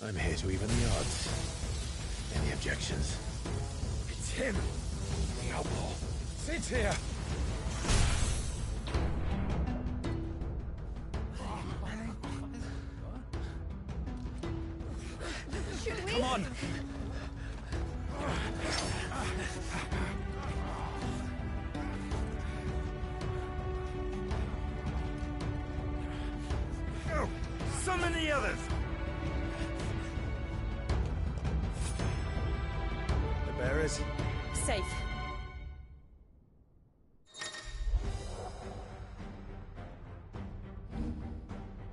I'm here to even the odds. Any objections? It's him! The outlaw! Sit here! Should we? Come on! Go! Summon the others! The bearers? Safe.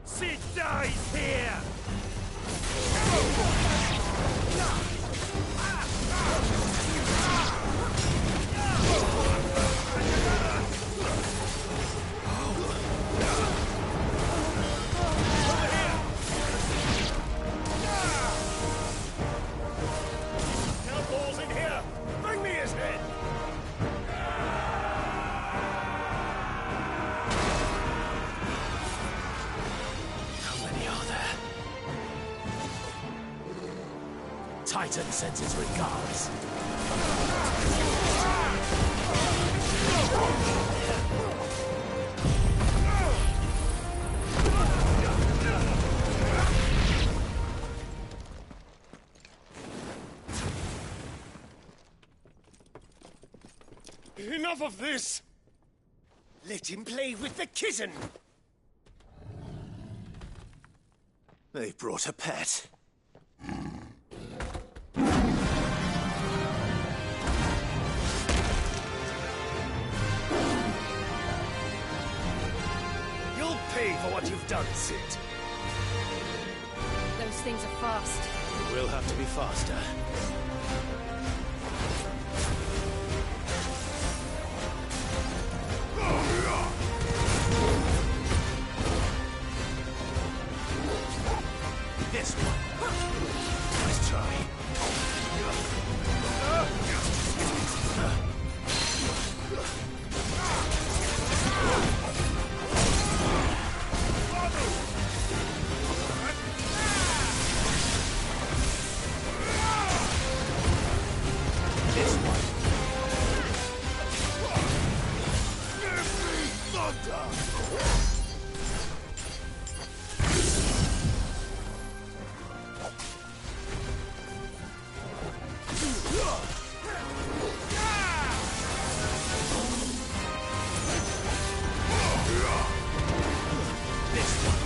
Sid dies here! Balls in here! Bring me his head! How many are there? Titan sends his regards. Enough of this! Let him play with the kitten! They brought a pet. You'll pay for what you've done, Sid. Those things are fast. It will have to be faster. This one. Nice try. This one. Give me thunder! This one.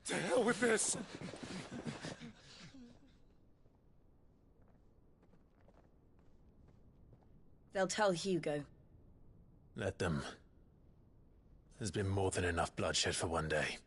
To hell with this! They'll tell Hugo. Let them. There's been more than enough bloodshed for one day.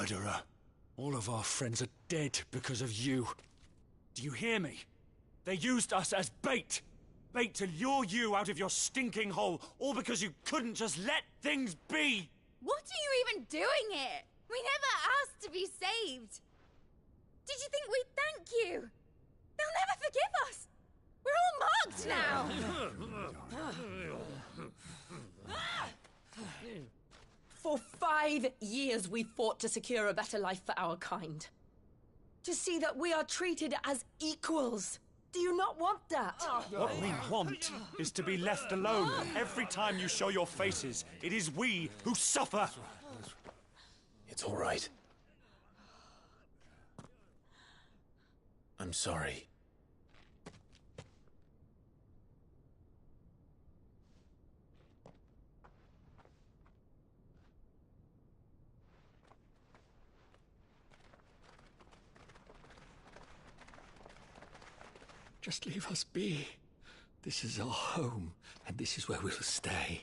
murderer. All of our friends are dead because of you. Do you hear me? They used us as bait. Bait to lure you out of your stinking hole, all because you couldn't just let things be. What are you even doing here? We never asked to be saved. Did you think we'd thank you? They'll never forgive us. We're all marked now. For 5 years we fought to secure a better life for our kind. To see that we are treated as equals. Do you not want that? What we want is to be left alone. Every time you show your faces, it is we who suffer. It's all right. I'm sorry. Just leave us be. This is our home, and this is where we'll stay.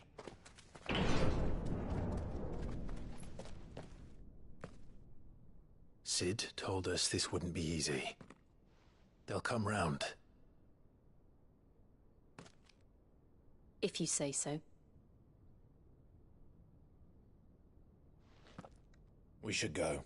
Sid told us this wouldn't be easy. They'll come round. If you say so. We should go.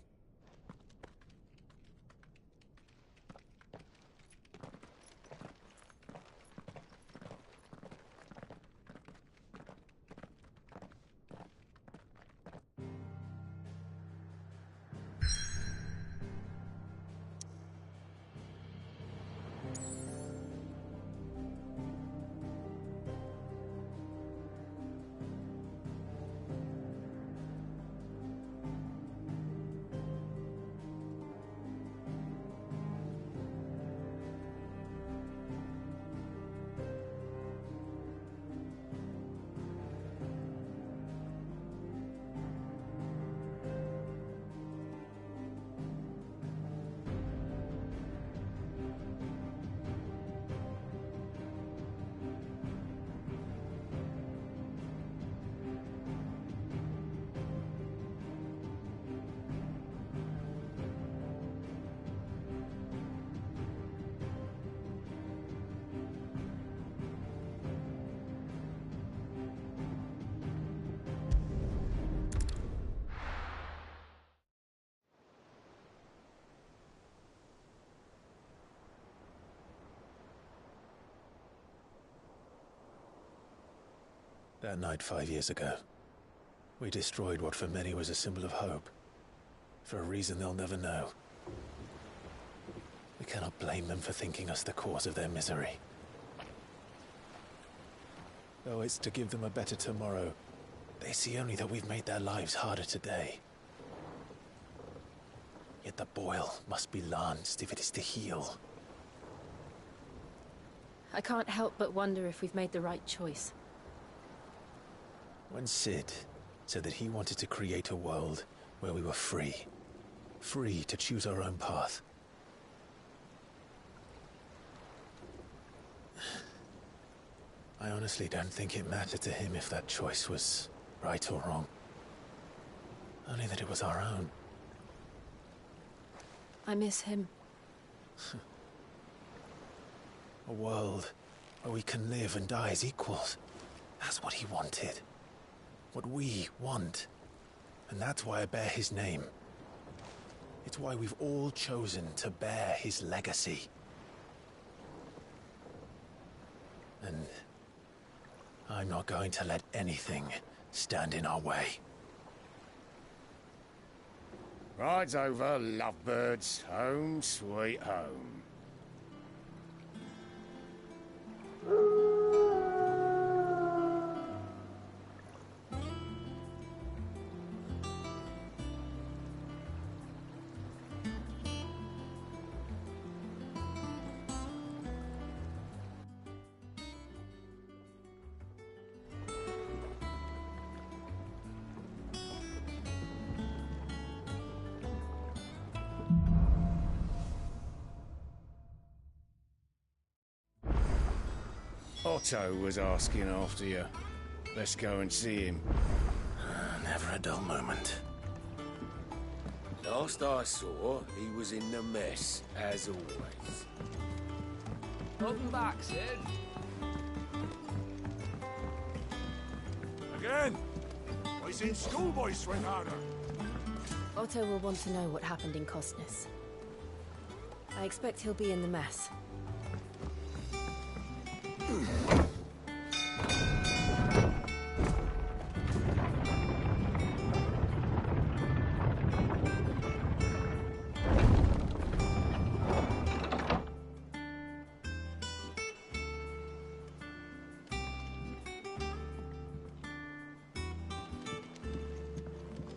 That night 5 years ago, we destroyed what for many was a symbol of hope. For a reason they'll never know. We cannot blame them for thinking us the cause of their misery. Though it's to give them a better tomorrow, they see only that we've made their lives harder today. Yet the boil must be lanced if it is to heal. I can't help but wonder if we've made the right choice. When Sid said that he wanted to create a world where we were free. Free to choose our own path. I honestly don't think it mattered to him if that choice was right or wrong. Only that it was our own. I miss him. A world where we can live and die as equals. That's what he wanted. What we want. And that's why I bear his name. It's why we've all chosen to bear his legacy. And I'm not going to let anything stand in our way. Ride's over, lovebirds. Home, sweet home. Otto was asking after you. Let's go and see him. Never a dull moment. Last I saw, he was in the mess, as always. Welcome back, Sid. Again? I seen schoolboys swing harder. Otto will want to know what happened in Costness. I expect he'll be in the mess.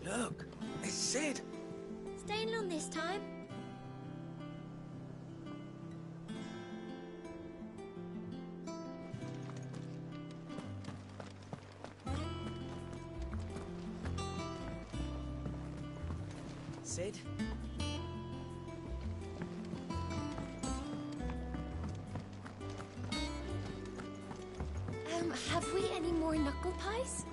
Look, it's Sid. Staying long this time? Sid? Have we any more knuckle pies?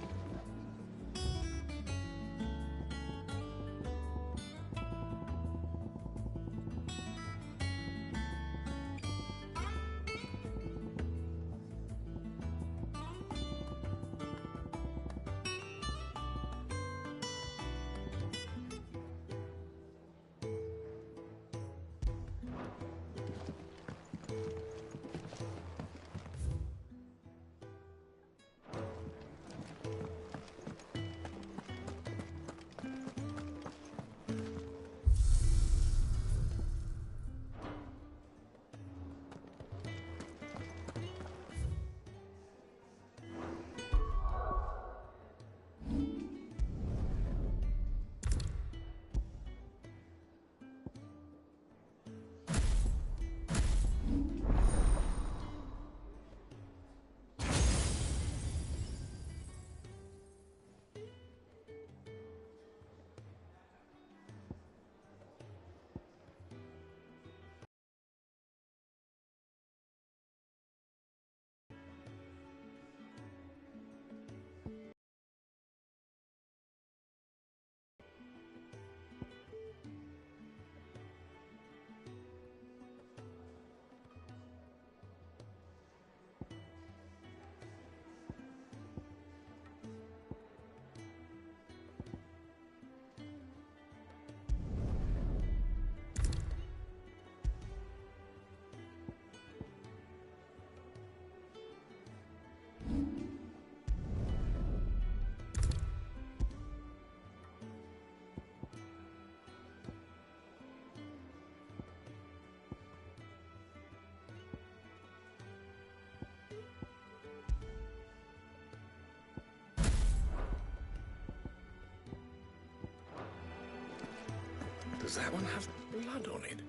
Does that one have blood on it?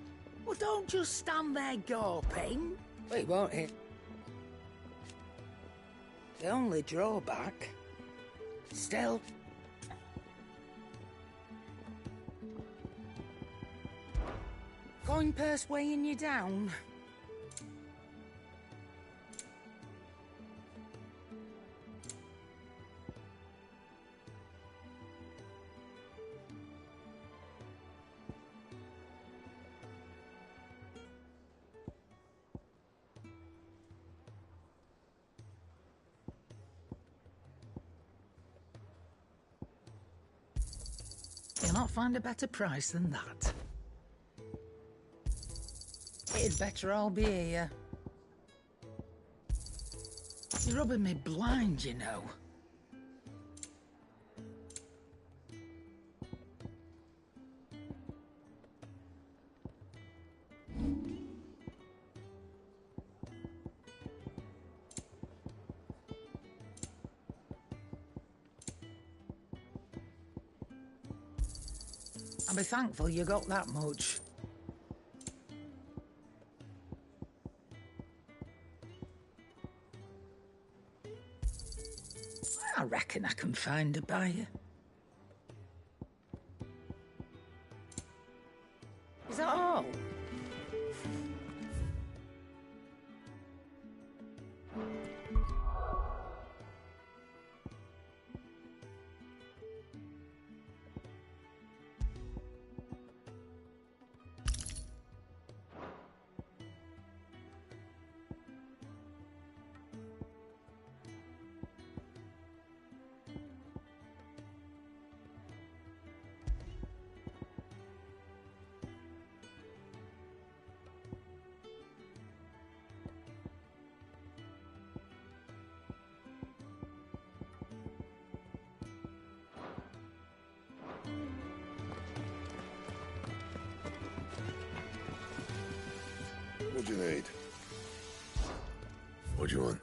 Well, don't just stand there gawping. Wait, won't it? The only drawback... Still... Coin purse weighing you down? You'll not find a better price than that. It'd better all be here. You're rubbing me blind, you know. I'll be thankful you got that much. I reckon I can find a buyer. Is that all? What do you need? What do you want?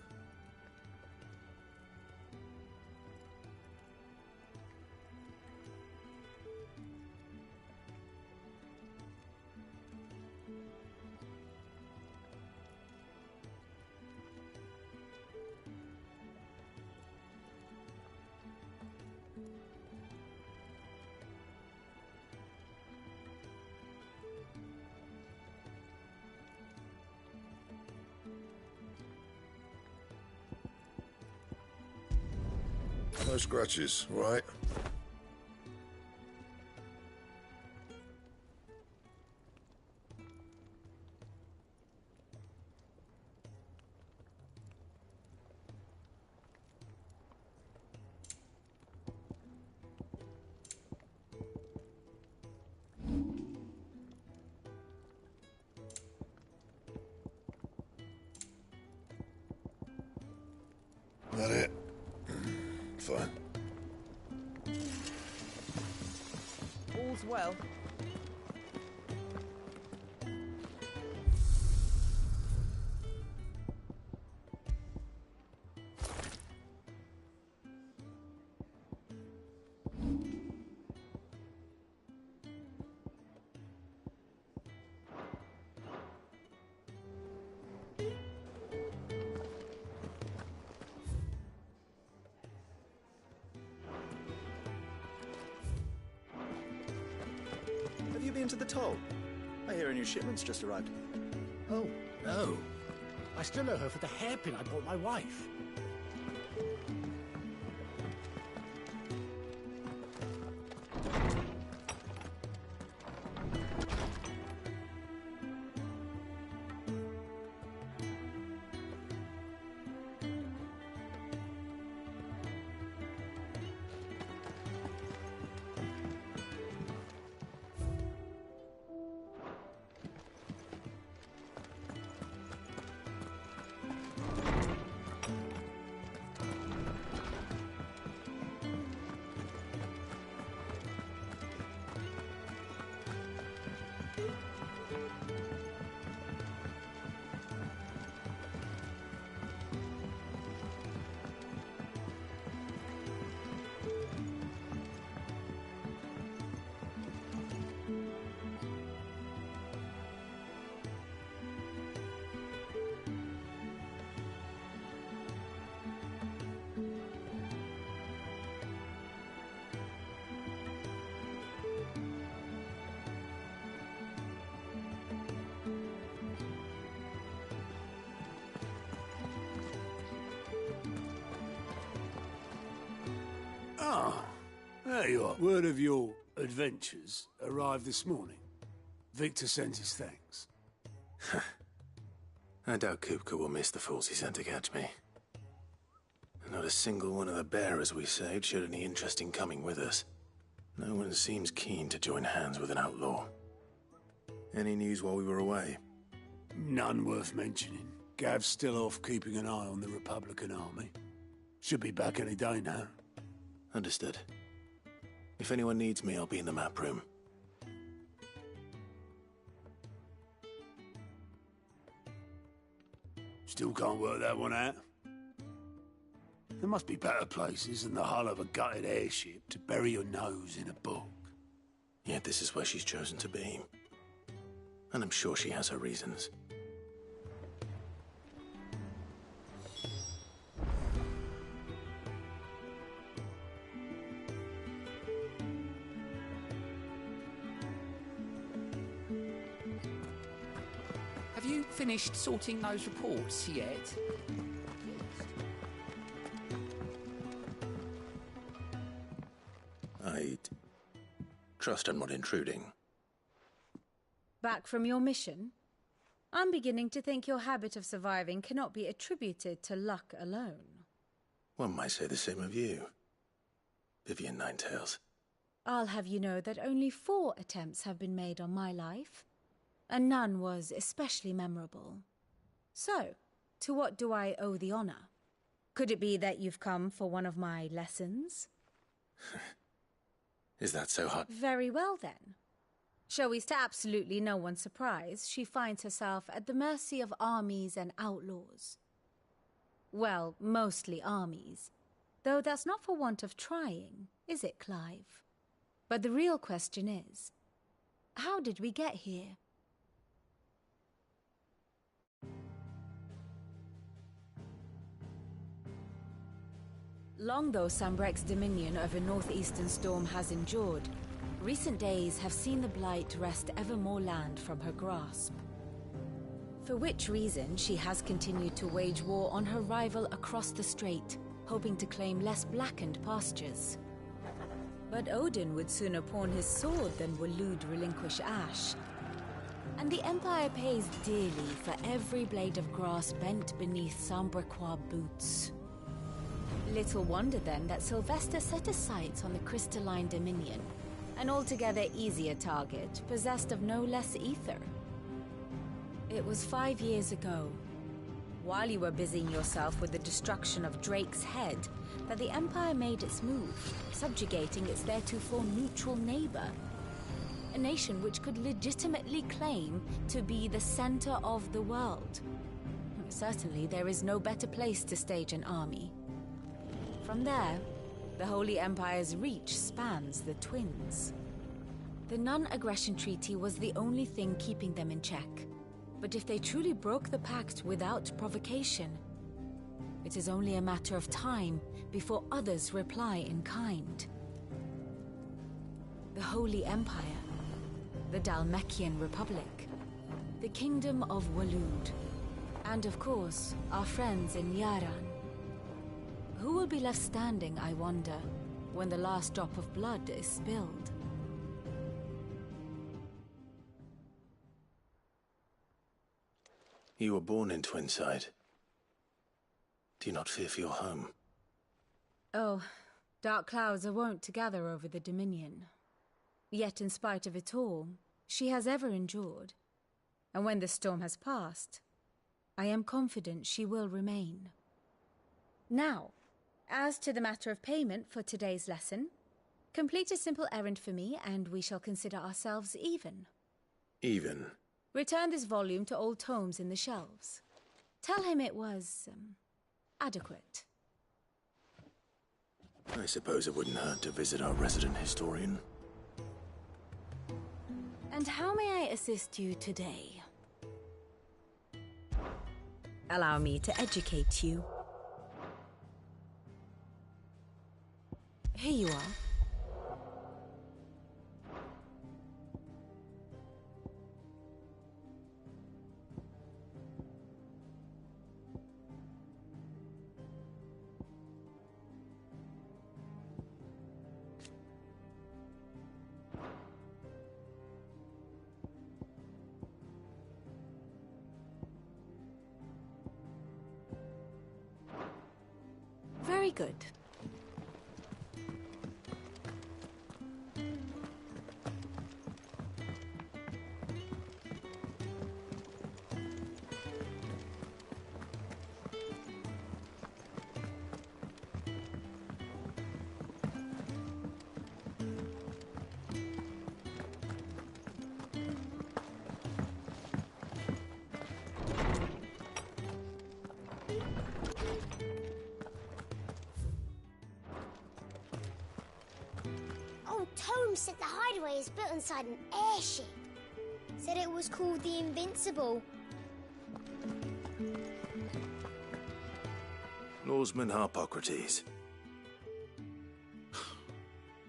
No scratches, right? That it? Fine. All's well. Have you been to the toll? I hear a new shipment's just arrived. Oh, no. I still owe her for the hairpin I bought my wife. Ah, there you are. Word of your adventures arrived this morning. Victor sends his thanks. I doubt Kupka will miss the fools he sent to catch me. Not a single one of the bearers we saved showed any interest in coming with us. No one seems keen to join hands with an outlaw. Any news while we were away? None worth mentioning. Gav's still off keeping an eye on the Republican army. Should be back any day now. Understood. If anyone needs me, I'll be in the map room. Still can't work that one out. There must be better places than the hull of a gutted airship to bury your nose in a book. Yet this is where she's chosen to be. And I'm sure she has her reasons. Have you finished sorting those reports yet? I'd trust I'm not intruding. Back from your mission? I'm beginning to think your habit of surviving cannot be attributed to luck alone. One might say the same of you, Vivian Ninetails. I'll have you know that only 4 attempts have been made on my life, and none was especially memorable. So, to what do I owe the honor? Could it be that you've come for one of my lessons? Is that so hard? Very well then. Showing to absolutely no one's surprise, she finds herself at the mercy of armies and outlaws. Well, mostly armies. Though that's not for want of trying, is it, Clive? But the real question is, how did we get here? Long though Sanbreque's dominion over northeastern Storm has endured, recent days have seen the Blight wrest ever more land from her grasp. For which reason she has continued to wage war on her rival across the strait, hoping to claim less blackened pastures. But Odin would sooner pawn his sword than Waloed relinquish Ash. And the Empire pays dearly for every blade of grass bent beneath Sanbrequois boots. Little wonder then that Sylvester set his sights on the Crystalline Dominion, an altogether easier target, possessed of no less ether. It was 5 years ago, while you were busying yourself with the destruction of Drake's Head, that the Empire made its move, subjugating its theretofore neutral neighbor. A nation which could legitimately claim to be the center of the world. Certainly there is no better place to stage an army. From there, the Holy Empire's reach spans the Twins. The non-aggression treaty was the only thing keeping them in check. But if they truly broke the pact without provocation, it is only a matter of time before others reply in kind. The Holy Empire, the Dhalmekian Republic, the Kingdom of Waloed, and of course, our friends in Yaran. Who will be left standing, I wonder, when the last drop of blood is spilled? You were born in Twinside. Do you not fear for your home? Oh, dark clouds are wont to gather over the Dominion. Yet in spite of it all, she has ever endured. And when the storm has passed, I am confident she will remain. Now, as to the matter of payment for today's lesson, complete a simple errand for me and we shall consider ourselves even. Even? Return this volume to old tomes in the shelves. Tell him it was, adequate. I suppose it wouldn't hurt to visit our resident historian. And how may I assist you today? Allow me to educate you. Here you are. Very good. Tome said the hideaway is built inside an airship. Said it was called the Invincible. Lawsman Harpocrates.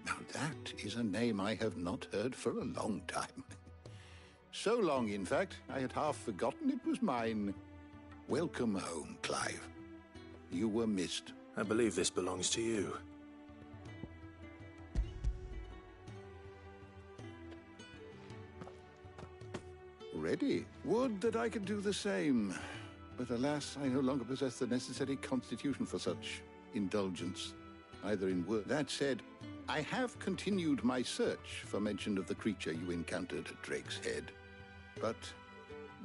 Now that is a name I have not heard for a long time. So long, in fact, I had half forgotten it was mine. Welcome home, Clive. You were missed. I believe this belongs to you. Ready. Would that I could do the same. But alas, I no longer possess the necessary constitution for such indulgence, either in word. That said, I have continued my search for mention of the creature you encountered at Drake's Head. But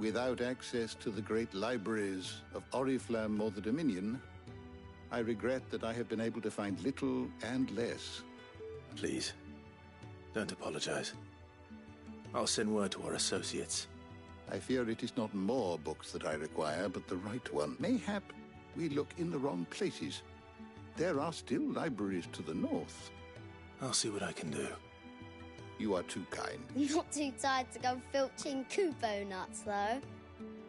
without access to the great libraries of Oriflamme or the Dominion, I regret that I have been able to find little and less. Please, don't apologize. I'll send word to our associates. I fear it is not more books that I require, but the right one. Mayhap we look in the wrong places. There are still libraries to the north. I'll see what I can do. You are too kind. Not too tired to go filching Kupo nuts, though.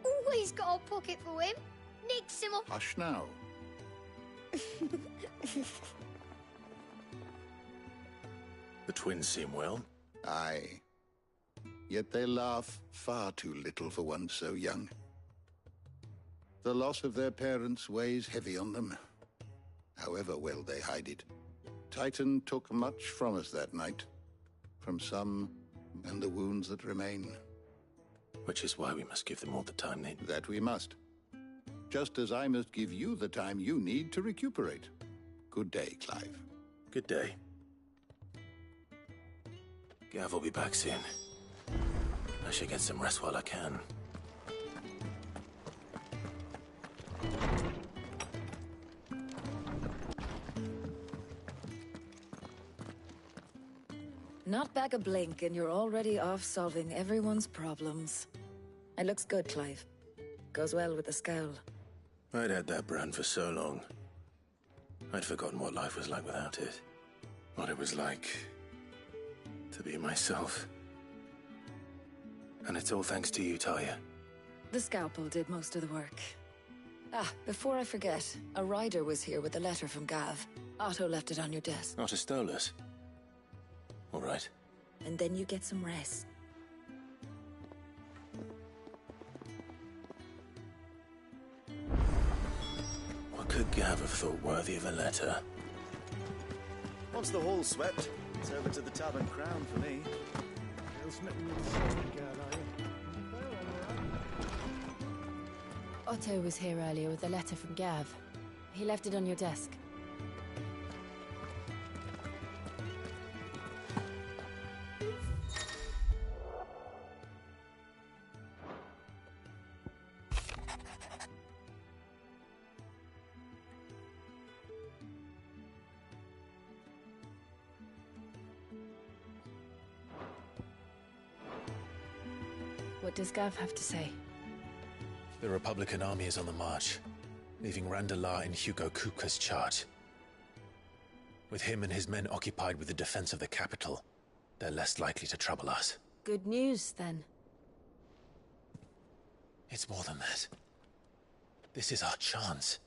Always got a pocket for him. Nicks him off. Hush now. The twins seem well. Aye. Yet they laugh far too little for one so young. The loss of their parents weighs heavy on them, however well they hide it. Titan took much from us that night. From some, and the wounds that remain. Which is why we must give them all the time they need. That we must. Just as I must give you the time you need to recuperate. Good day, Clive. Good day. Gav will be back soon. I should get some rest while I can. Not back a blink and you're already off solving everyone's problems. It looks good, Clive. Goes well with the scowl. I'd had that brand for so long. I'd forgotten what life was like without it. What it was like to be myself. And it's all thanks to you, Talia. The scalpel did most of the work. Ah, before I forget, a rider was here with a letter from Gav. Otto left it on your desk. Otto stole us. All right. And then you get some rest. What could Gav have thought worthy of a letter? Once the hall's swept, it's over to the Tavern Crown for me. Otto was here earlier with a letter from Gav. He left it on your desk. What does Gav have to say? The Republican army is on the march, leaving Randalar in Hugo Kupka's charge. With him and his men occupied with the defense of the capital, they're less likely to trouble us. Good news, then. It's more than that. This is our chance.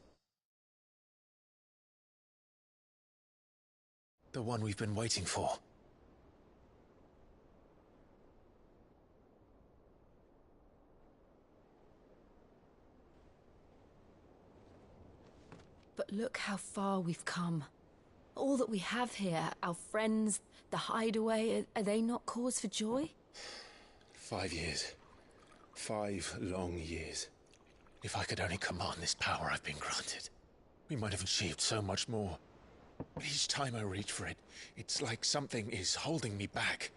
The one we've been waiting for. But look how far we've come. All that we have here, our friends, the hideaway, are they not cause for joy? 5 years. 5 long years. If I could only command this power I've been granted, we might have achieved so much more. But each time I reach for it, it's like something is holding me back.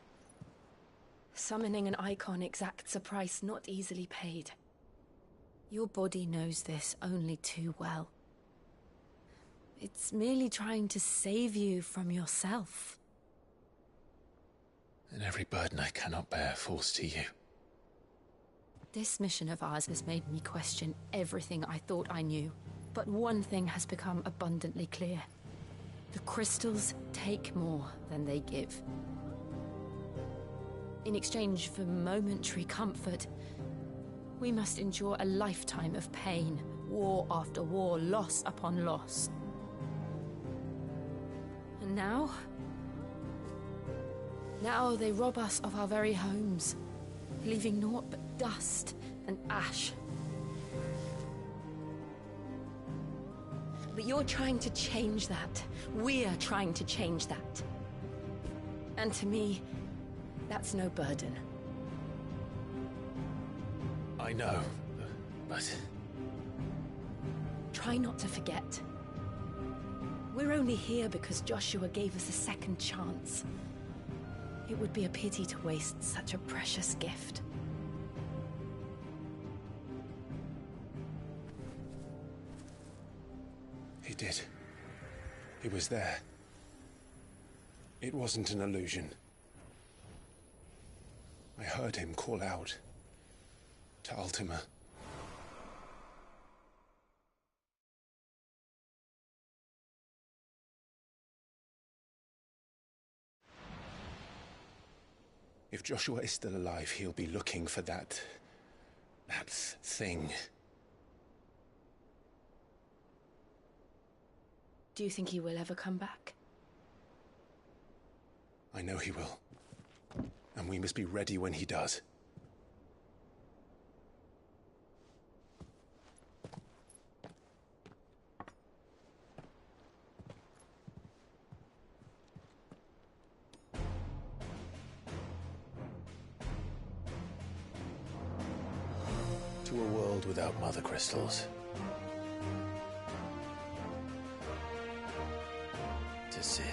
Summoning an icon exacts a price not easily paid. Your body knows this only too well. It's merely trying to save you from yourself. And every burden I cannot bear falls to you. This mission of ours has made me question everything I thought I knew. But one thing has become abundantly clear. The crystals take more than they give. In exchange for momentary comfort, we must endure a lifetime of pain, war after war, loss upon loss. And now they rob us of our very homes, leaving naught but dust and ash. But you're trying to change that. We're trying to change that. And to me, that's no burden. I know, but... Try not to forget. We're only here because Joshua gave us a second chance. It would be a pity to waste such a precious gift. He did. He was there. It wasn't an illusion. I heard him call out to Ultima. If Joshua is still alive, he'll be looking for that thing. Do you think he will ever come back? I know he will. And we must be ready when he does. To a world without mother crystals. To Cid.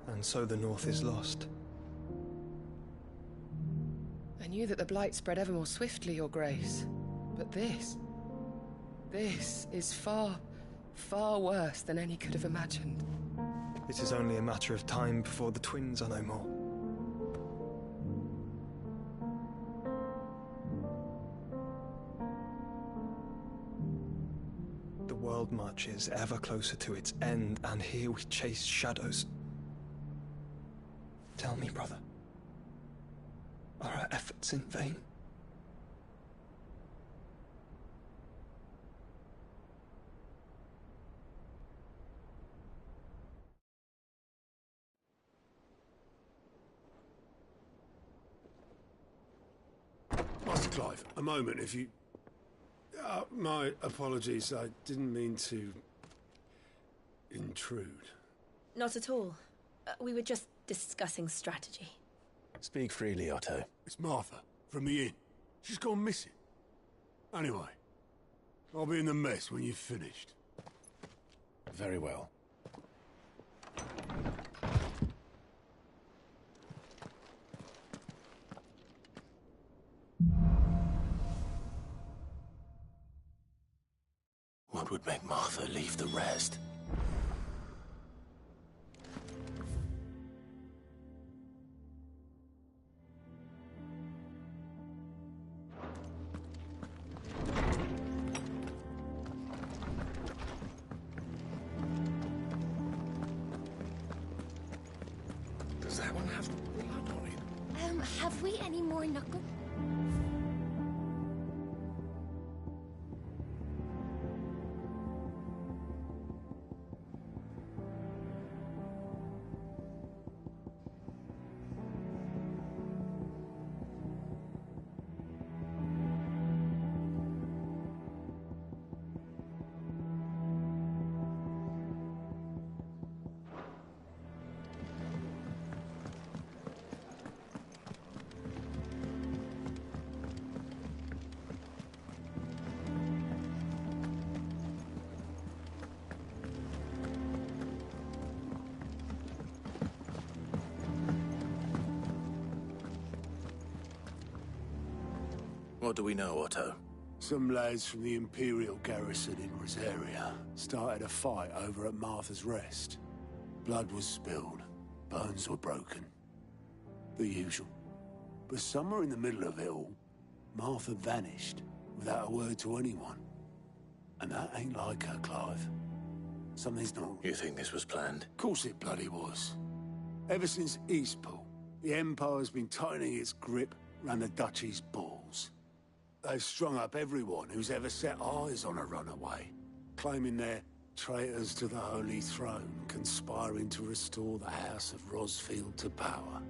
And so the North is lost. I knew that the Blight spread ever more swiftly, Your Grace. But this is far, far worse than any could have imagined. It is only a matter of time before the twins are no more. The world marches ever closer to its end, and here we chase shadows. Tell me, brother, are our efforts in vain? Master Clive, a moment, if you... my apologies, I didn't mean to... intrude. Not at all. We were just discussing strategy. Speak freely, Otto. It's Martha, from the inn. She's gone missing. Anyway, I'll be in the mess when you've finished. Very well. What would make Martha leave the rest? Does that one have blood on it? Have we any more knuckle? What do we know, Otto? Some lads from the Imperial garrison in Rosaria started a fight over at Martha's Rest. Blood was spilled, bones were broken. The usual. But somewhere in the middle of it all, Martha vanished without a word to anyone. And that ain't like her, Clive. Something's not... You think this was planned? Of course it bloody was. Ever since Eastpool, the Empire's been tightening its grip round the Duchy's balls. They've strung up everyone who's ever set eyes on a runaway, claiming they're traitors to the Holy Throne, conspiring to restore the House of Rosfield to power.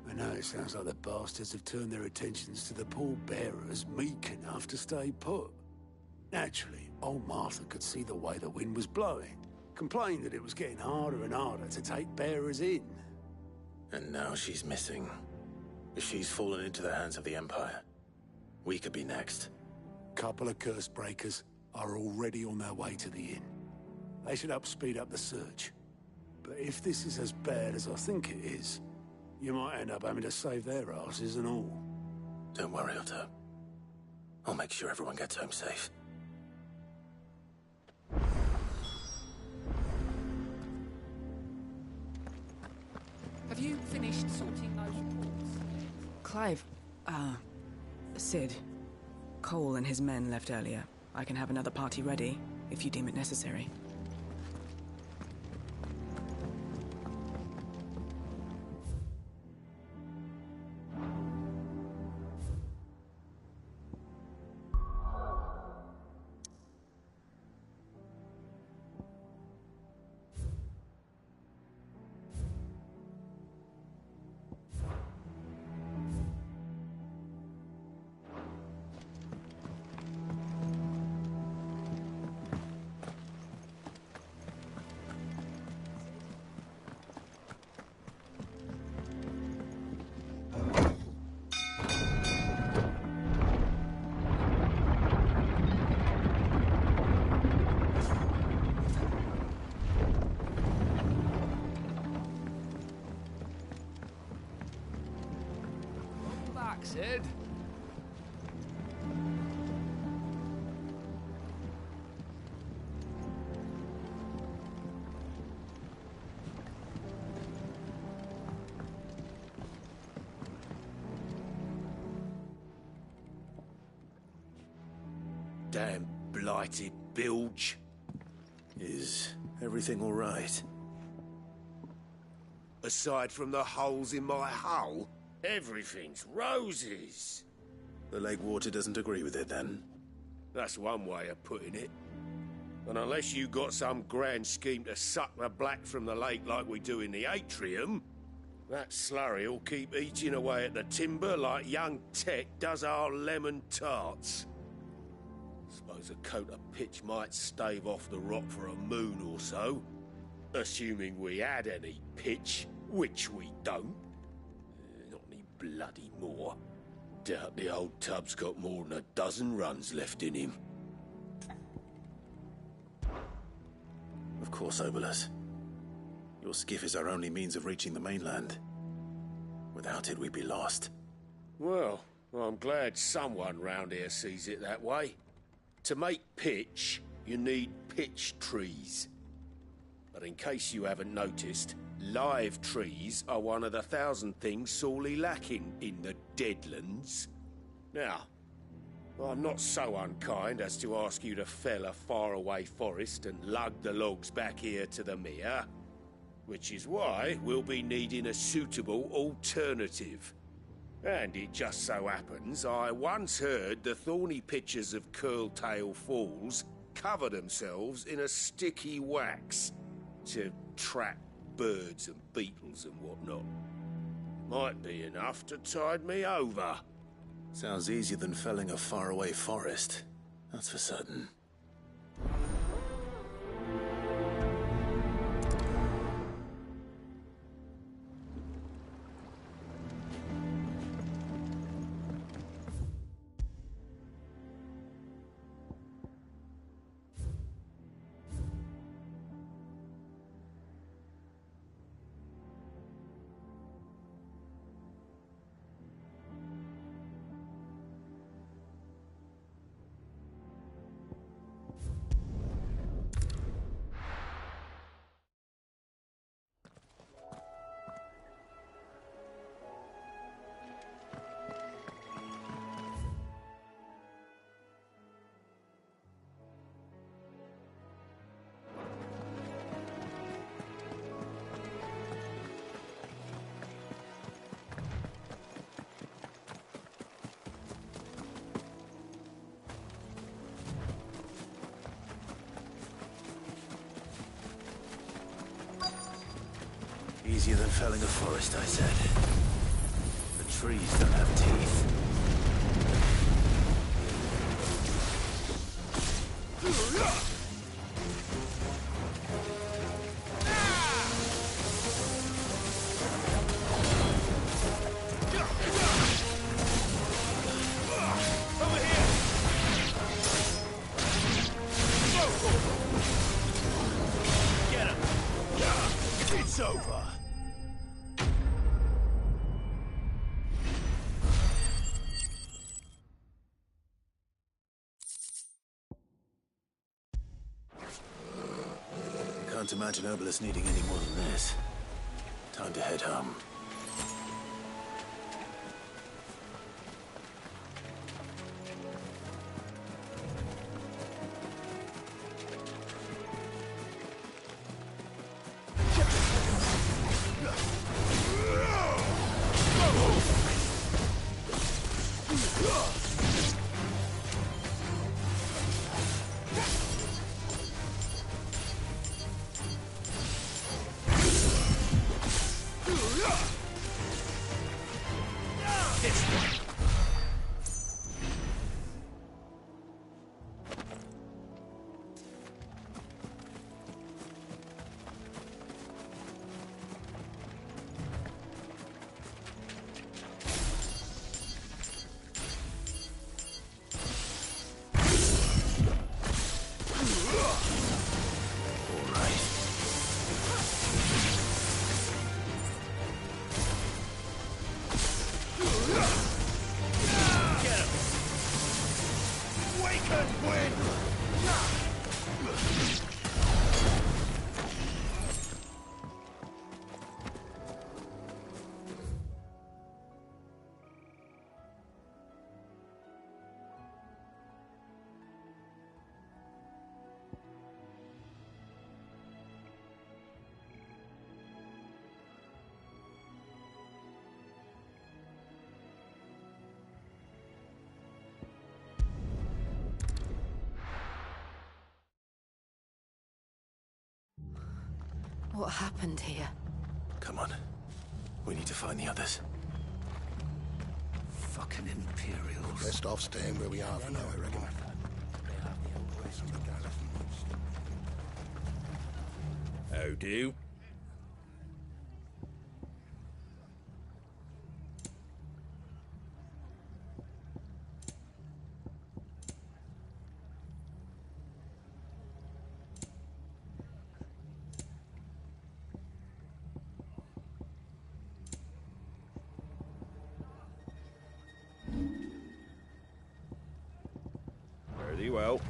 And now it sounds like the bastards have turned their attentions to the pallbearers meek enough to stay put. Naturally, old Martha could see the way the wind was blowing, complained that it was getting harder and harder to take bearers in. And now she's missing. If she's fallen into the hands of the Empire, we could be next. Couple of curse breakers are already on their way to the inn. They should help speed up the search. But if this is as bad as I think it is, you might end up having to save their asses and all. Don't worry, Otto. I'll make sure everyone gets home safe. Have you finished sorting those reports? Clive, Sid. Cole and his men left earlier. I can have another party ready, if you deem it necessary. Sid. Damn blighted bilge. Is everything all right? Aside from the holes in my hull, everything's roses. The lake water doesn't agree with it, then? That's one way of putting it. And unless you got some grand scheme to suck the black from the lake like we do in the atrium, that slurry'll keep eating away at the timber like young Tech does our lemon tarts. Suppose a coat of pitch might stave off the rot for a moon or so, assuming we had any pitch, which we don't. Not any bloody more. Doubt the old tub's got more than a dozen runs left in him. Of course, Obolus. Your skiff is our only means of reaching the mainland. Without it, we'd be lost. Well, I'm glad someone round here sees it that way. To make pitch, you need pitch trees. But in case you haven't noticed, live trees are one of the 1,000 things sorely lacking in the Deadlands. Now, I'm not so unkind as to ask you to fell a faraway forest and lug the logs back here to the mere, which is why we'll be needing a suitable alternative. And it just so happens I once heard the thorny pitchers of Curltail Falls cover themselves in a sticky wax to trap birds and beetles and whatnot. Might be enough to tide me over. Sounds easier than felling a faraway forest. That's for certain. Easier than felling a forest, I said. The trees don't have teeth. It's over. Can't imagine Obelisk needing any more than this. Time to head home. What happened here? Come on. We need to find the others. Fucking Imperials. Best off staying where we are for now, I reckon. How do? Very well.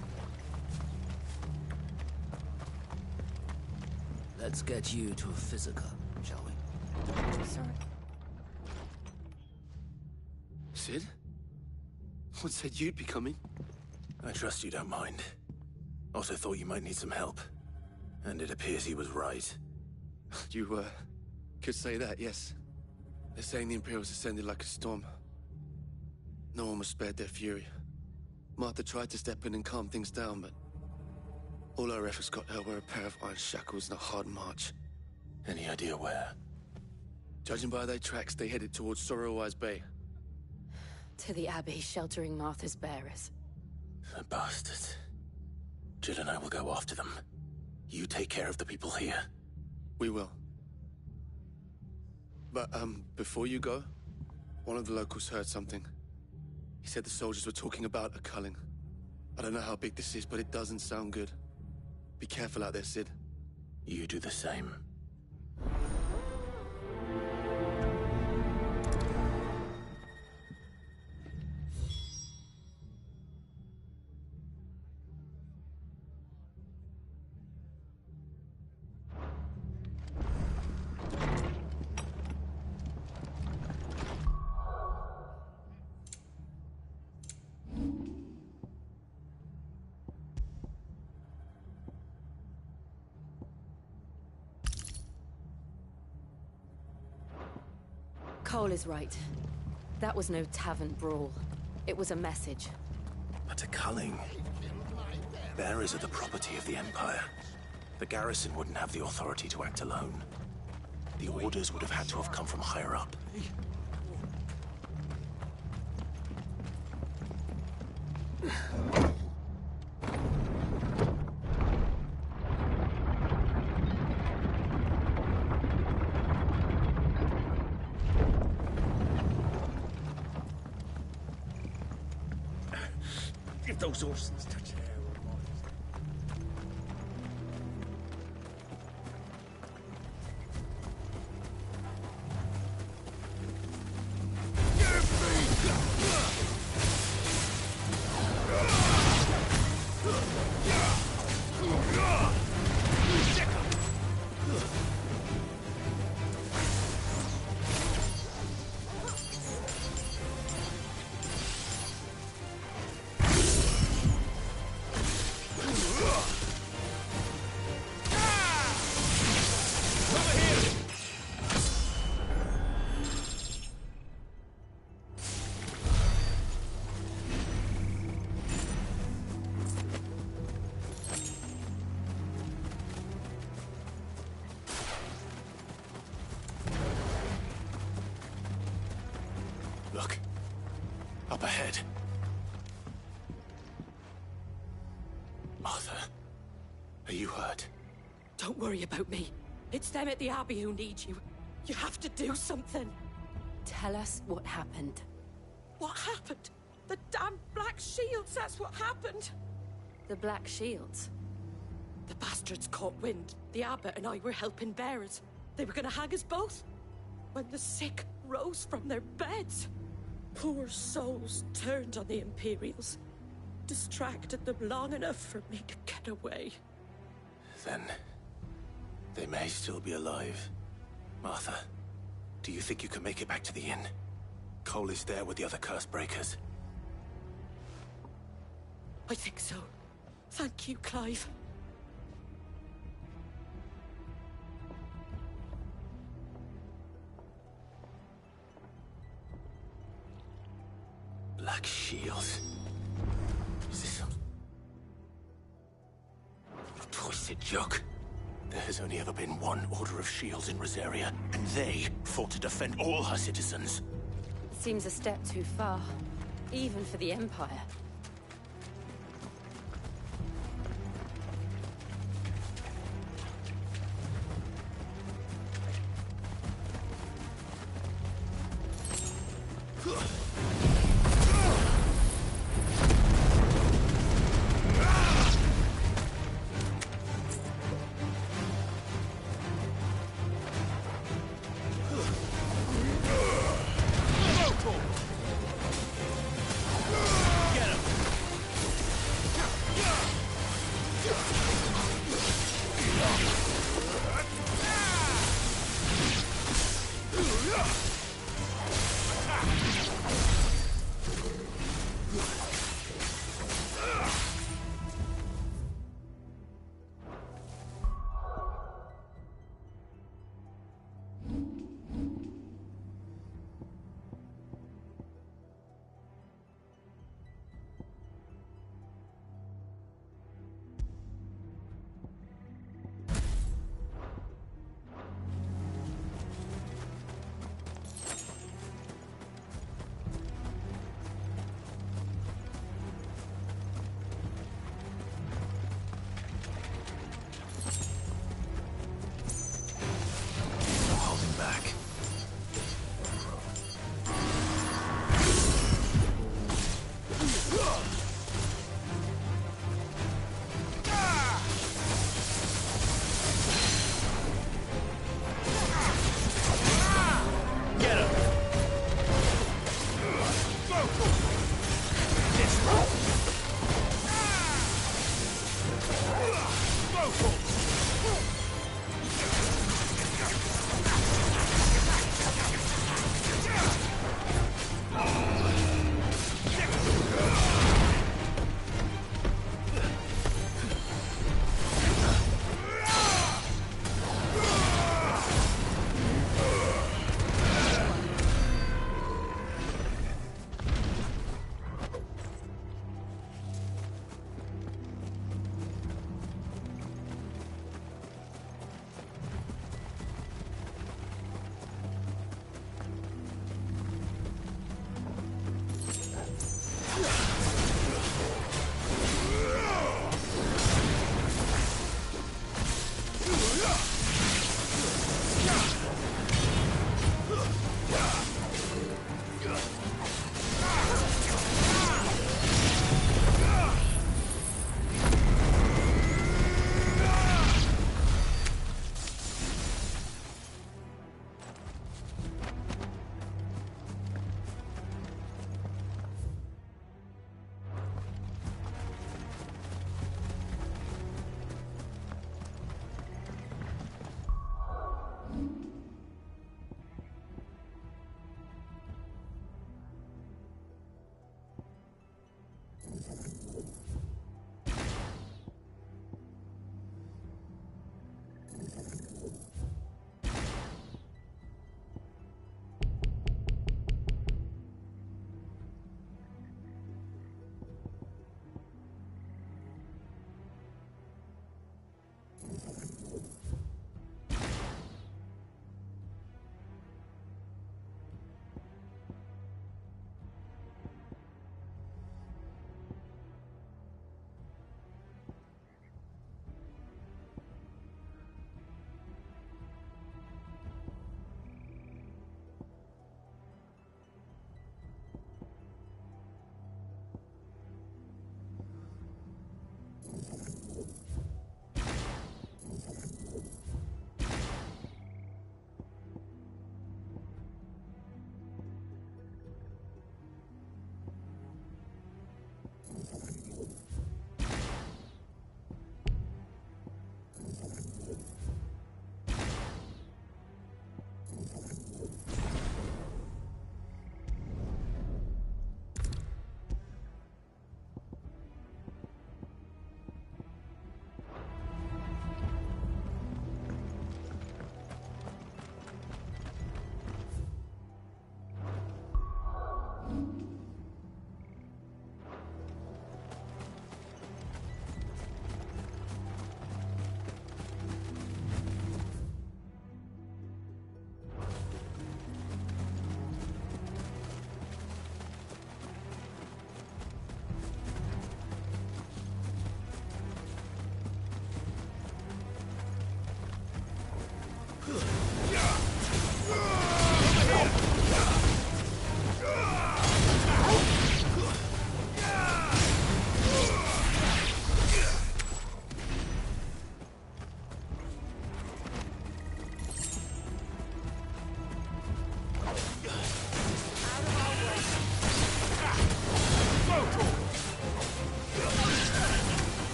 Let's get you to a physical, shall we? Sorry. Sid? What said you'd be coming? I trust you don't mind. Also thought you might need some help. And it appears he was right. You, could say that, yes. They're saying the Imperials ascended like a storm. No one was spared their fury. Martha tried to step in and calm things down, but all our efforts got her were a pair of iron shackles and a hard march. Any idea where? Judging by their tracks, they headed towards Sorrowwise Bay. To the Abbey, sheltering Martha's bearers. The bastards. Jill and I will go after them. You take care of the people here. We will. But, before you go, one of the locals heard something. He said the soldiers were talking about a culling. I don't know how big this is, but it doesn't sound good. Be careful out there, Sid. You do the same. Cole is right. That was no tavern brawl. It was a message. But a culling. Bearers are the property of the Empire. The garrison wouldn't have the authority to act alone. The orders would have had to have come from higher up. If those Orsons touch their Look. Up ahead. Martha, are you hurt? Don't worry about me. It's them at the Abbey who need you. You have to do something. Tell us what happened. What happened? The damn Black Shields, that's what happened. The Black Shields? The bastards caught wind. The Abbot and I were helping bearers. They were gonna hang us both. When the sick rose from their beds, poor souls turned on the Imperials. Distracted them long enough for me to get away. Then... they may still be alive. Martha, do you think you can make it back to the inn? Cole is there with the other curse breakers. I think so. Thank you, Clive. Black Shields. Is this some... twisted joke? There has only ever been one Order of Shields in Rosaria, and they fought to defend all her citizens. Seems a step too far, even for the Empire.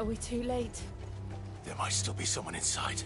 Are we too late? There might still be someone inside.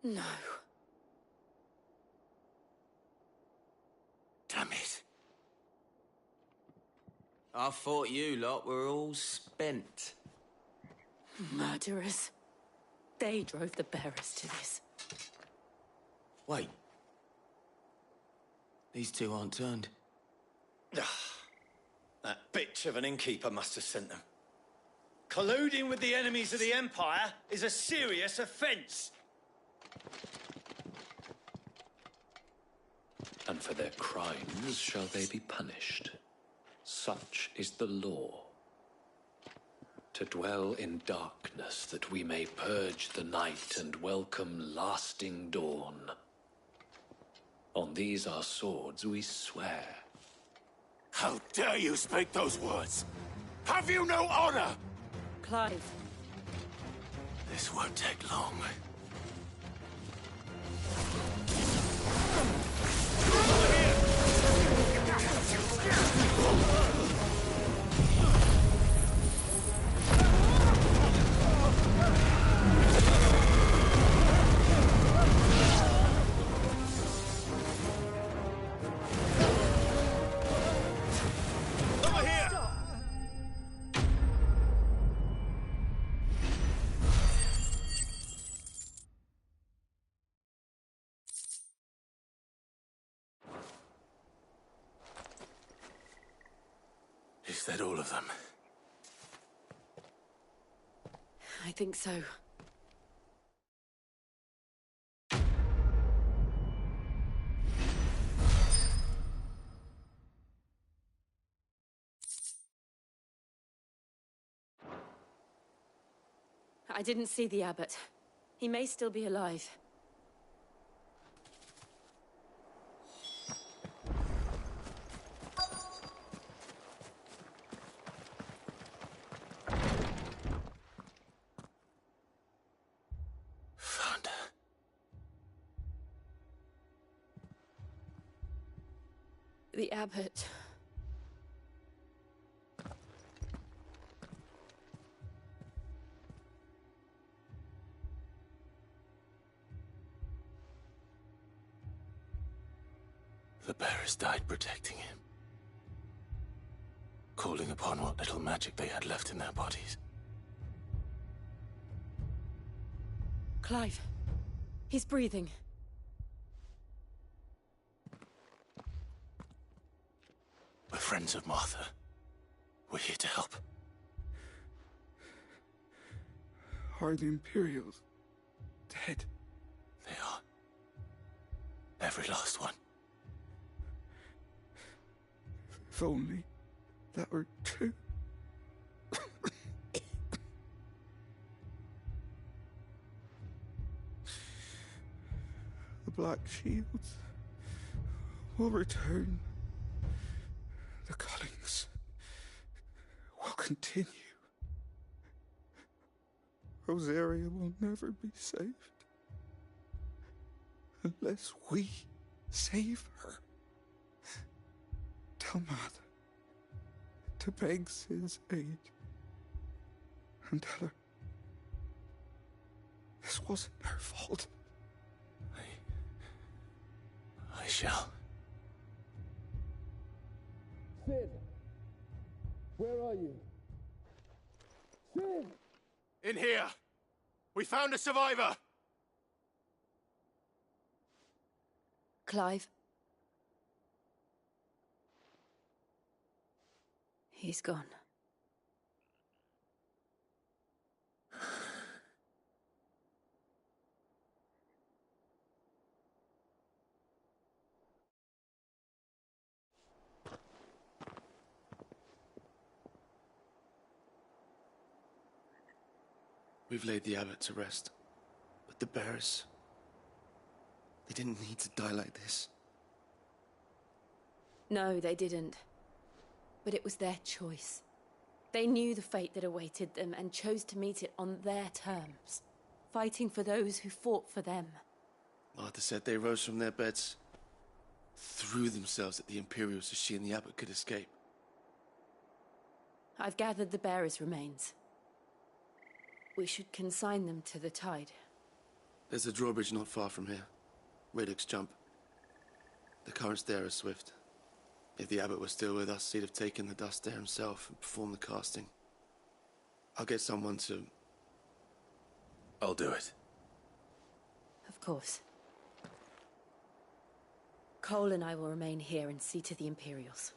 No. Damn it. I thought you lot were all spent. Murderers. They drove the bearers to this. Wait. These two aren't turned. That bitch of an innkeeper must have sent them. Colluding with the enemies of the Empire is a serious offence. And for their crimes shall they be punished. Such is the law. To dwell in darkness that we may purge the night and welcome lasting dawn. On these our swords we swear. How dare you speak those words? Have you no honor? Clive. This won't take long. Is that all of them? I think so. I didn't see the abbot. He may still be alive. The abbot. The bearers died protecting him. Calling upon what little magic they had left in their bodies. Clive. He's breathing. We're friends of Martha. We're here to help. Are the Imperials dead? They are. Every last one. If only that were true. The Black Shields will return. The Cullings will continue. Rosaria will never be saved unless we save her. Tell Martha to beg Cid's aid and tell her this wasn't her fault. I shall. Cid! Where are you? Cid! In here! We found a survivor! Clive. He's gone. We've laid the abbot to rest. But the bearers... they didn't need to die like this. No, they didn't. But it was their choice. They knew the fate that awaited them and chose to meet it on their terms, fighting for those who fought for them. Martha said they rose from their beds, threw themselves at the Imperials so she and the Abbot could escape. I've gathered the bearers' remains. We should consign them to the tide. There's a drawbridge not far from here. Radix Jump. The currents there are swift. If the Abbot was still with us, he'd have taken the dust there himself and performed the casting. I'll get someone to... I'll do it. Of course. Cole and I will remain here and see to the Imperials.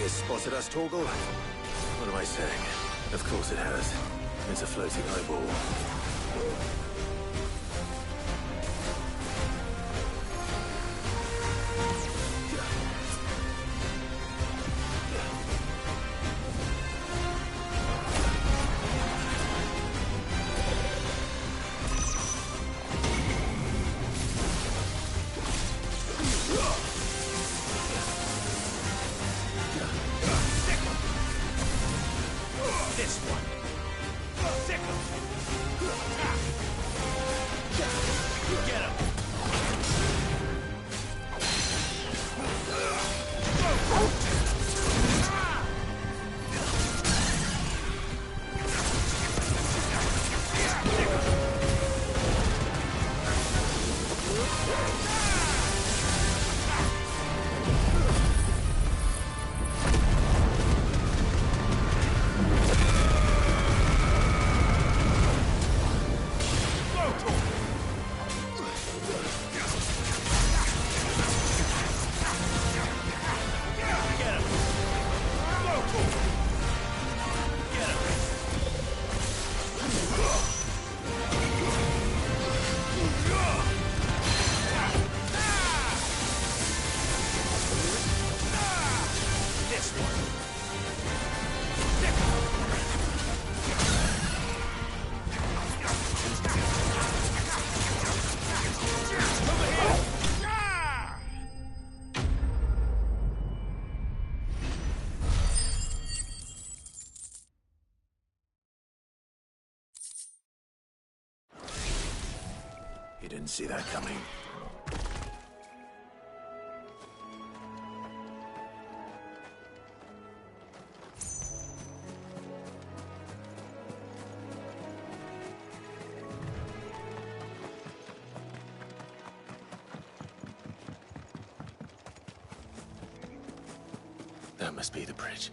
It's spotted us, Torgal? What am I saying? Of course it has. It's a floating eyeball. You didn't see that coming. That must be the bridge.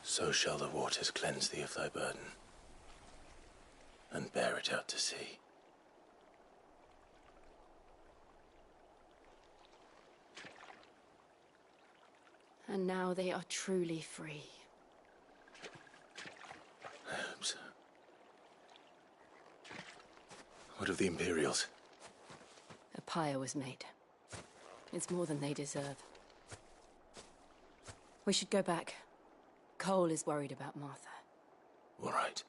So shall the waters cleanse thee of thy burden, and bear it out to sea. And now they are truly free. I hope so. What of the Imperials? A pyre was made. It's more than they deserve. We should go back. Cole is worried about Martha. All right.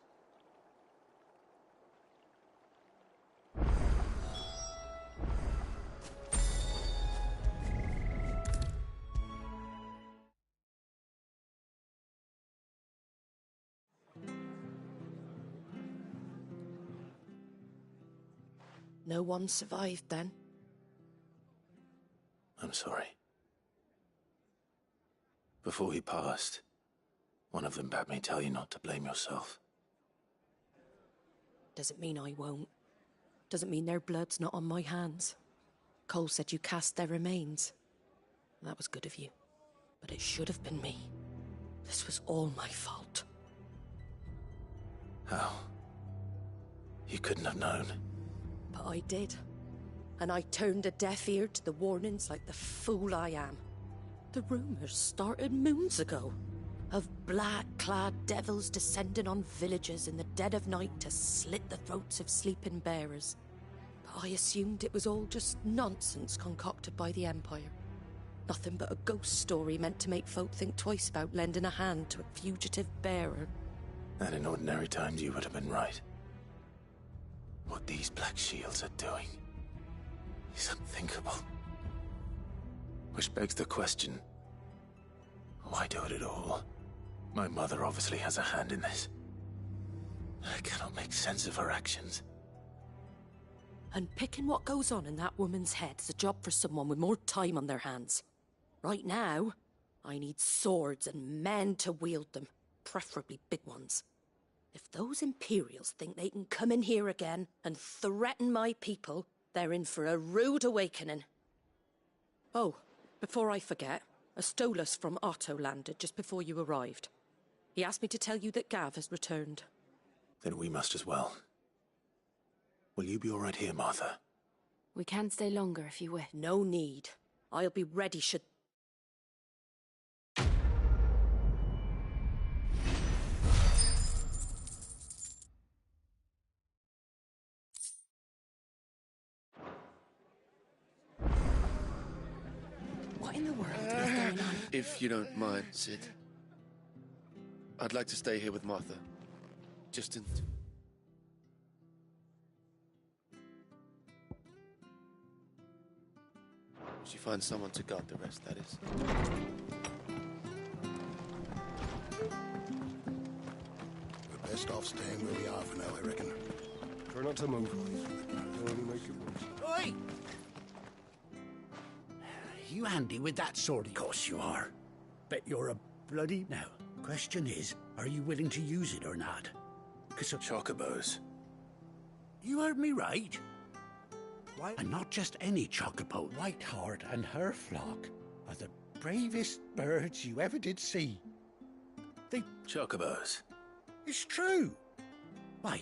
No one survived then? I'm sorry. Before he passed, one of them bade me tell you not to blame yourself. Doesn't mean I won't. Doesn't mean their blood's not on my hands. Cole said you cast their remains. That was good of you. But it should have been me. This was all my fault. How? You couldn't have known. But I did. And I turned a deaf ear to the warnings like the fool I am. The rumors started moons ago. Of black-clad devils descending on villages in the dead of night to slit the throats of sleeping bearers. But I assumed it was all just nonsense concocted by the Empire. Nothing but a ghost story meant to make folk think twice about lending a hand to a fugitive bearer. And in ordinary times you would have been right. What these Black Shields are doing is unthinkable. Which begs the question, why do it at all? My mother obviously has a hand in this. I cannot make sense of her actions. And picking what goes on in that woman's head is a job for someone with more time on their hands. Right now, I need swords and men to wield them, preferably big ones. If those Imperials think they can come in here again and threaten my people, they're in for a rude awakening. Oh, before I forget, a Stolas from Otto landed just before you arrived. He asked me to tell you that Gav has returned. Then we must as well. Will you be all right here, Martha? We can stay longer if you wish. No need. I'll be ready should... What in the world is going on? If you don't mind, Cid, I'd like to stay here with Martha. Just in... She finds someone to guard the rest, that is. We're best off staying where we are for now, I reckon. Try not to move. It'll only make it worse. Oi! You handy with that sword? Of course you are. Bet you're a bloody... Now, question is, are you willing to use it or not? 'Cause of... Chocobos. You heard me right. Why? And not just any chocobo. Whiteheart and her flock are the bravest birds you ever did see. They... Chocobos. It's true. Why,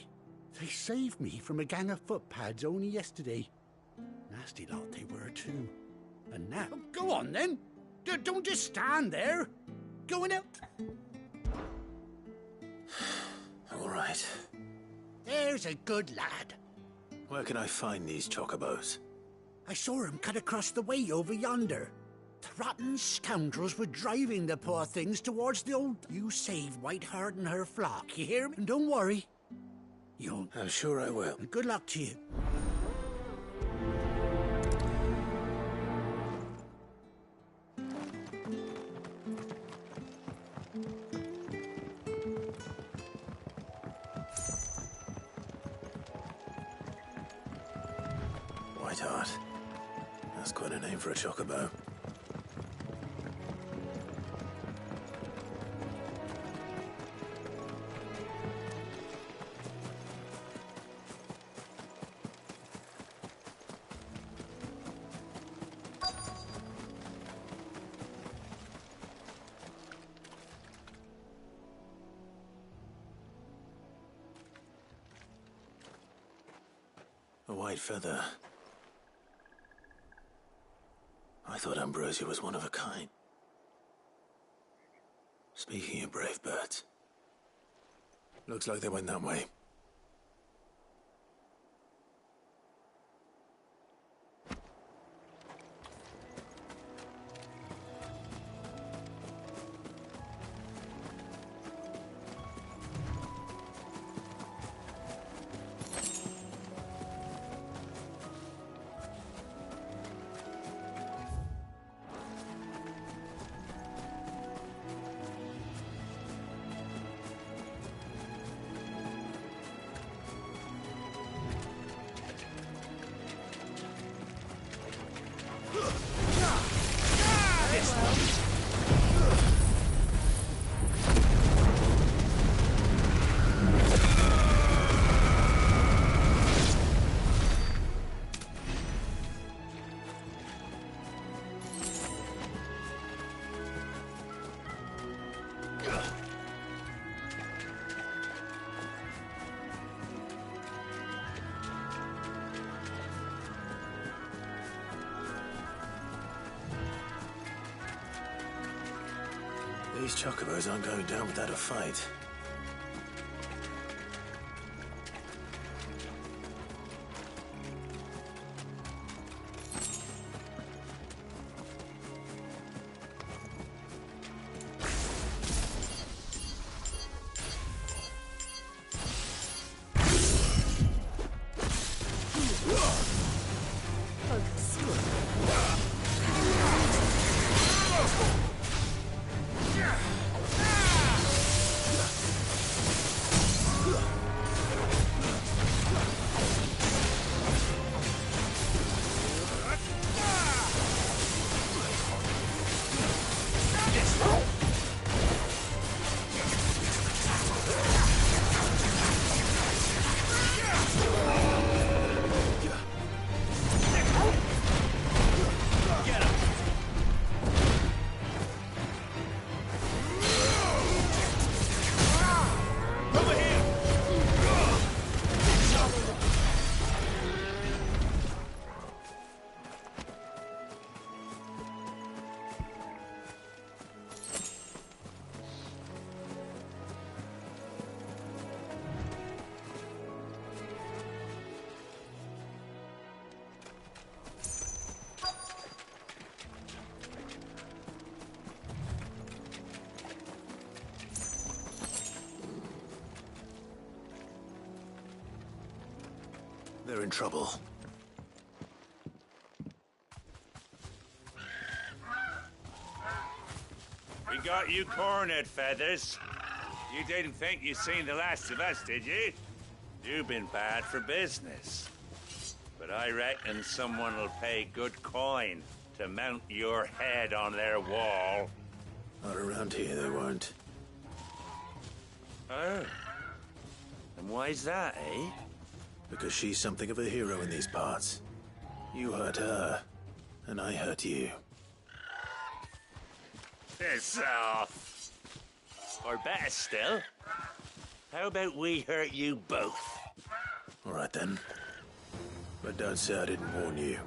they saved me from a gang of footpads only yesterday. Nasty lot they were, too. And now... Oh, go on, then. Don't just stand there. Go and help. All right. There's a good lad. Where can I find these chocobos? I saw him cut across the way over yonder. The rotten scoundrels were driving the poor things towards the old... You saved Whiteheart and her flock, you hear me? And don't worry. You'll... I'm sure I will. And good luck to you. Whiteheart. That's quite a name for a chocobo. A white feather. I thought Ambrosia was one of a kind. Speaking of brave birds, looks like they went that way. These chocobos aren't going down without a fight. They're in trouble. We got you cornered, Feathers. You didn't think you'd seen the last of us, did you? You've been bad for business. But I reckon someone will pay good coin to mount your head on their wall. Not around here, they won't. Oh. And why's that, eh? Because she's something of a hero in these parts. You hurt her, and I hurt you. Piss off. Or better still, how about we hurt you both? All right then. But don't say I didn't warn you.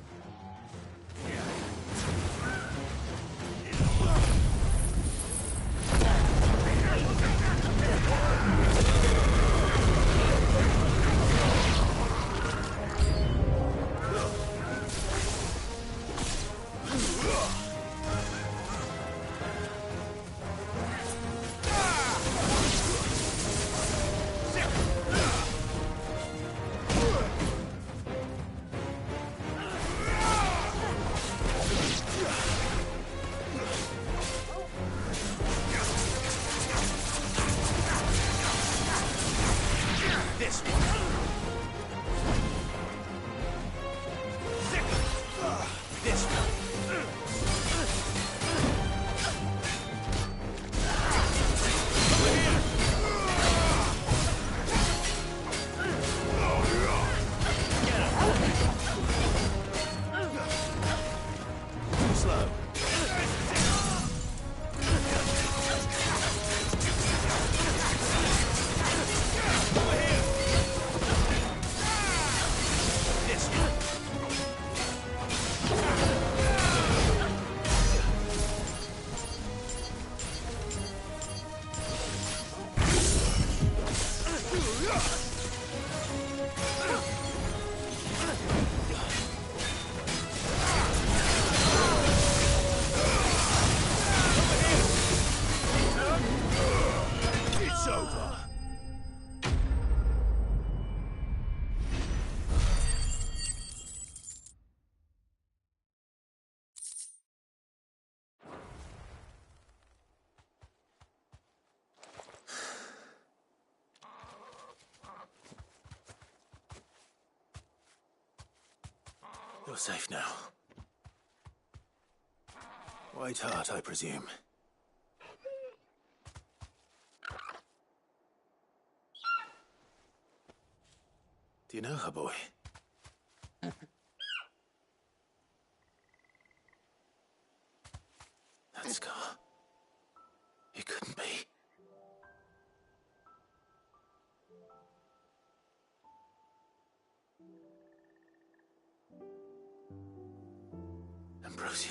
You're safe now. White Hart, I presume. Do you know her, boy? That scar. It couldn't be. Ambrosia.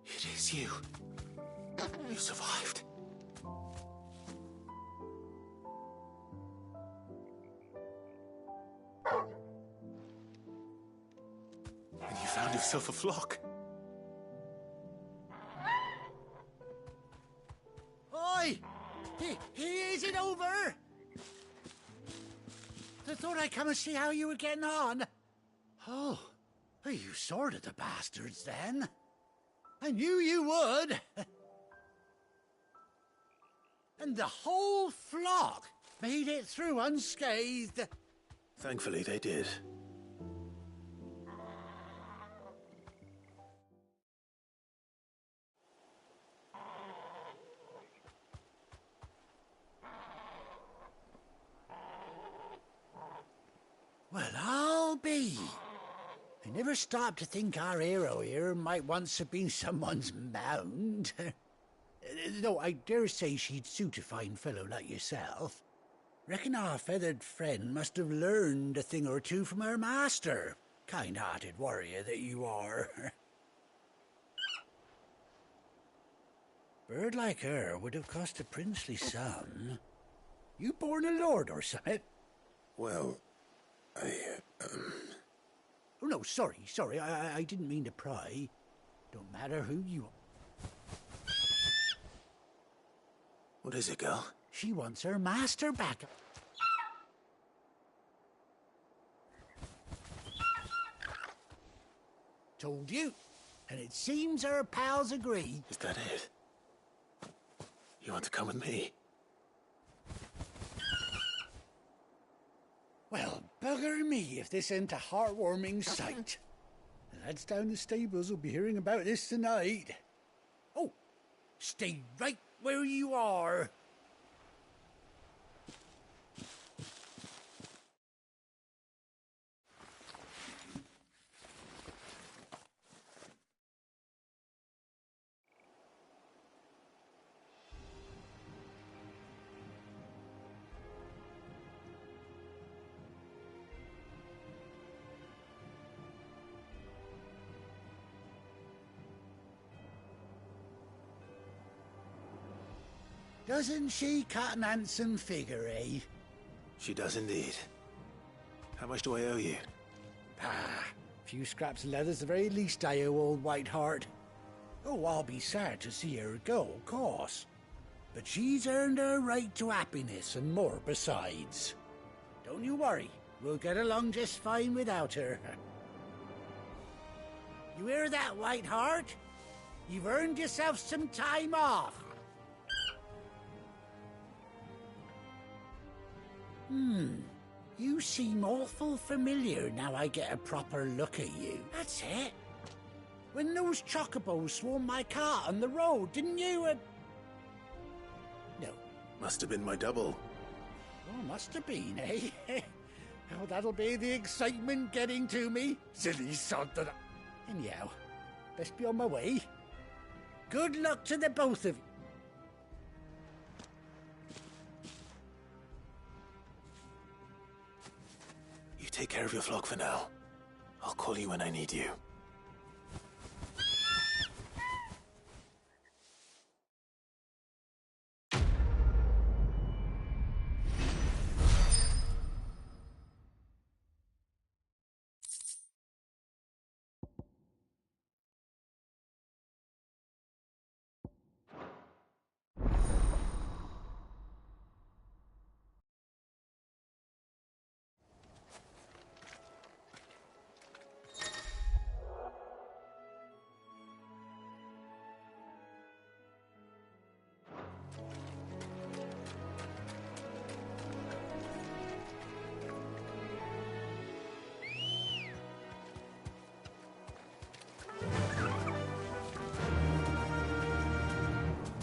It is you. You survived. And you found yourself a flock. Oi! Is it over? I thought I'd come and see how you were getting on. Oh, you sorted the bastards then. I knew you would. And the whole flock made it through unscathed. Thankfully, they did. Well, I'll be. I never stopped to think our hero here might once have been someone's mound. Though I dare say she'd suit a fine fellow like yourself. Reckon our feathered friend must have learned a thing or two from her master. Kind-hearted warrior that you are. Bird like her would have cost a princely sum. You born a lord or something? Well, Oh, no, sorry. I didn't mean to pry. Don't matter who you are. What is it, girl? She wants her master back. Told you. And it seems her pals agree. Is that it? You want to come with me? Well, bugger me if this ain't a heartwarming sight. The lads down the stables will be hearing about this tonight. Oh, stay right where you are. Doesn't she cut an handsome figure, eh? She does indeed. How much do I owe you? Ah, a few scraps of leather's the very least I owe old White Hart. Oh, I'll be sad to see her go, of course. But she's earned her right to happiness and more besides. Don't you worry, we'll get along just fine without her. You hear that, White Hart? You've earned yourself some time off. You seem awful familiar now I get a proper look at you. That's it. When those chocobos swarmed my car on the road, didn't you, No. Must have been my double. Oh, must have been, eh? Oh, that'll be the excitement getting to me. Silly sod that Anyhow, best be on my way. Good luck to the both of you. You take care of your flock for now. I'll call you when I need you.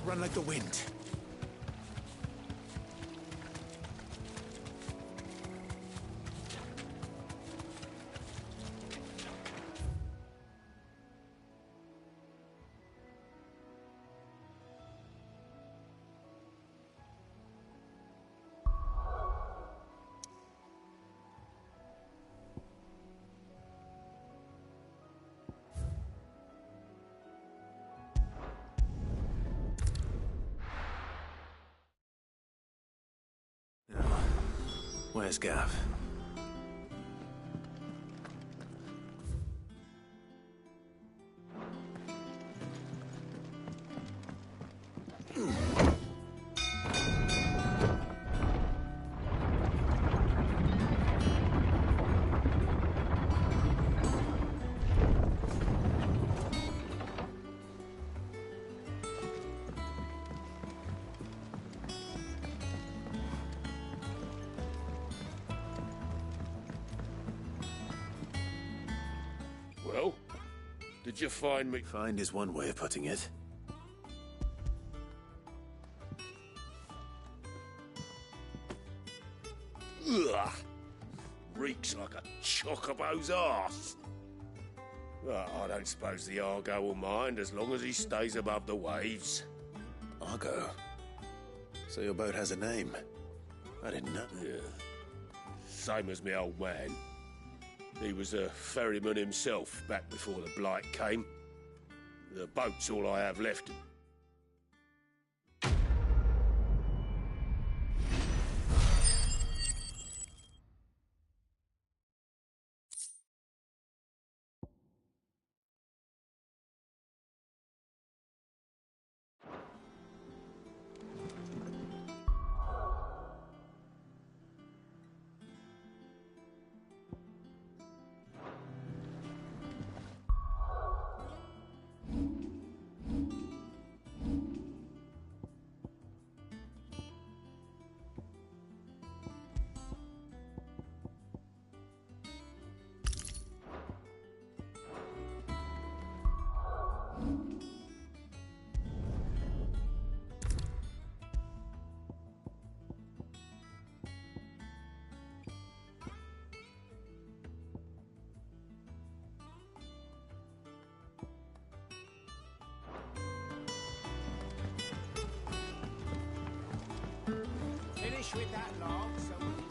Run like the wind. Where's Gav? Well, did you find me? Find is one way of putting it. Ugh! Reeks like a chocobo's arse. Well, I don't suppose the Argo will mind as long as he stays above the waves. Argo? So your boat has a name? I didn't know. Yeah. Same as me old man. He was a ferryman himself back before the Blight came. The boat's all I have left. Finish with that log, so we